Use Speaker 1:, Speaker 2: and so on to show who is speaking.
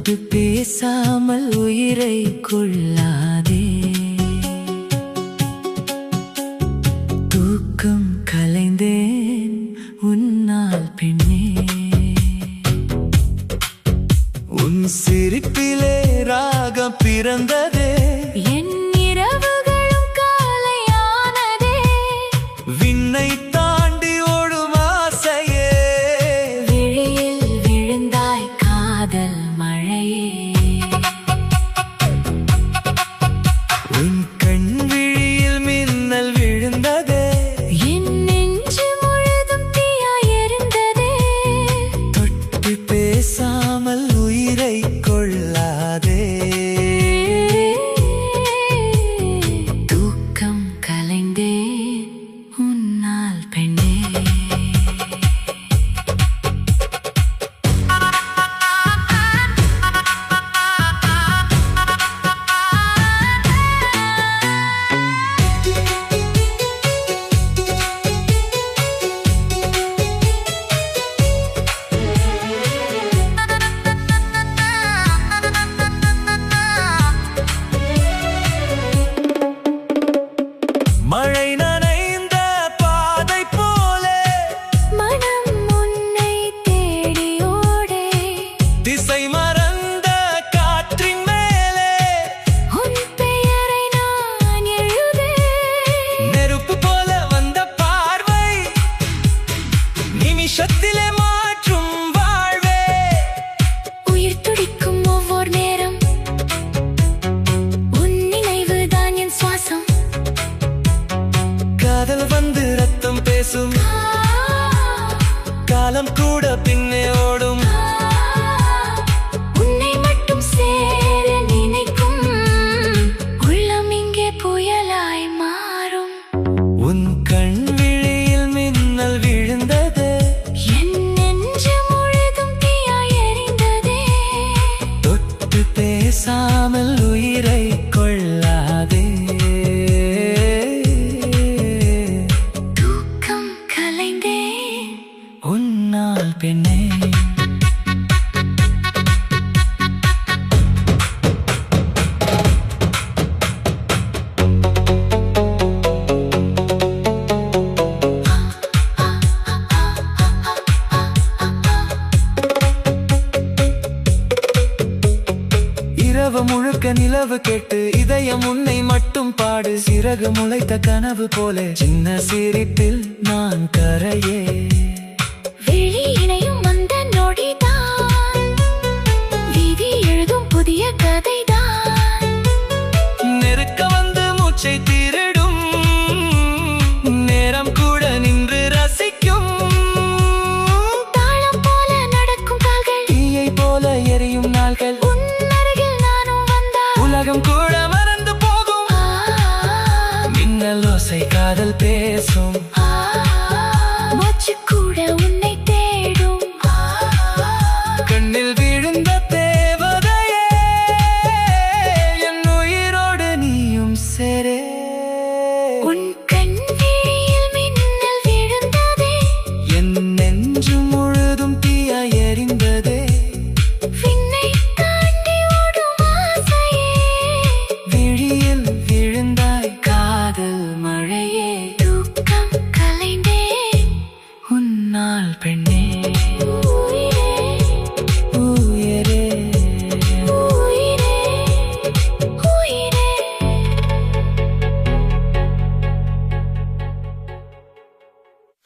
Speaker 1: தொட்டு பேசாமல் உயிரை கொள்ளாதே. தூக்கம் கலைந்தேன் உன்னால் பெண்ணே. உன் சிரிப்பிலே ராகம் பிறந்ததே.
Speaker 2: என் இரவுகளும் காலையானதே.
Speaker 1: விண்ணை தாண்டி ஓடும் ஆசையே.
Speaker 2: விழியில் விழுந்தாய் காதல் மழையே.
Speaker 1: உன் கண் விழியில் மின்னல் விழுந்ததே.
Speaker 2: என் நெஞ்சு முழுதும் தீயாய் எரிந்ததே.
Speaker 1: தொட்டு பேசாமல் உயிரை கொள்ளாதே.
Speaker 2: தூக்கம் கலைந்தேன் உன்னால் பெண்ணே.
Speaker 1: மழை நனைந்த பாதை போலே
Speaker 2: மனம் உன்னை தேடி ஓடே.
Speaker 1: திசை மறந்த காற்றின் மேலே
Speaker 2: உன் பெயரை நான் எழுதே.
Speaker 1: நெருப்பு போல வந்த பார்வை நிமிஷத்திலே மாற்றும் வாழ்வே.
Speaker 2: உயிர் துடிக்கும் ஒவ்வொரு நேரம் உன் நினைவுதான் என் சுவாசம்.
Speaker 1: காதல் வந்து ரத்தம் பேசும். காலம் கூட பின்னே ஓடும்.
Speaker 2: உன்னை மட்டும் சேர நினைக்கும் உள்ளம் இங்கே புயலாய் மாறும்.
Speaker 1: உன் கண் விழியில் மின்னல் விழுந்ததே.
Speaker 2: என் நெஞ்சு முழுதும் தீயாய் எரிந்ததே.
Speaker 1: தொட்டு பேசாமல் உயிரை கொள்ளாதே.
Speaker 2: தூக்கம் கலைந்தேன்
Speaker 1: உன்னால் பெண்ணே. இரவு முழுக்க நிலவு கேட்டு இதயம் உன்னை மட்டும் பாடு. சிறகு முளைத்த கனவு போல சின்ன சிரிப்பில் நான் கரையே.
Speaker 2: விழி இணையும் அந்த நொடிதான் விதி எழுதும் புதிய கதைதான்.
Speaker 1: நெருக்க வந்து மூச்சை திருடும். நேரம் கூட நின்று ரசிக்கும்.
Speaker 2: தாளம் போல நடக்கும் கால்கள்.
Speaker 1: தீயை போல எரியும் நாள்கள்.
Speaker 2: உன் அருகில் நானும் வந்தால்
Speaker 1: உலகம் கூட மறந்து போகும். மின்னல் ஓசை காதல் பேசும்.
Speaker 2: மூச்சு கூட உன்னை தேடும்.
Speaker 1: கண்ணில் விழுந்த தேவதையே. என் உயிரோடு நீயும் சேரே.
Speaker 2: உன் கண் விழியில் மின்னல் விழுந்ததே.
Speaker 1: என் நெஞ்சு முழுதும் தீயாய் எரிந்ததே.
Speaker 2: விண்ணை தாண்டி ஓடும் ஆசையே.
Speaker 1: விழியில் விழுந்தாய் காதல் மழையே.
Speaker 2: தூக்கம் கலைந்தேன்
Speaker 1: உன்னால் பெண்ணே.